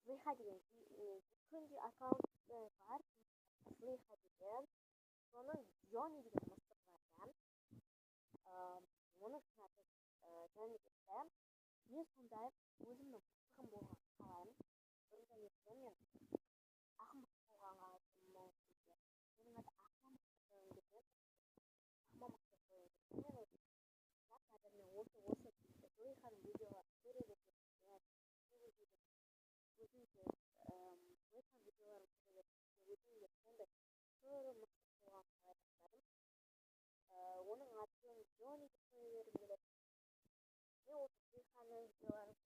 Злиха деген үлкен аккаунты бар. Злиха деген. Соның Джонни деген мысық бар екен. Оның аты Джонни кетті. Мен сондай өзімнің мысығым болған қалаймын. Бұрында ертең мен ақымақ болғанға айтымын кейде. Менің аты ақмамық деп қоюым керек. Ақмамық деп қоюым керек. Мен өзім қазір мен осы злиханың видеоларын көре берген. Өзім де злиха видеоларын көре берген. Өзім де сондай сыры мысық болған қалай бастадым. Оның атын Джонни деп қоя бергім келеді. Мен осы злиханың видеоларын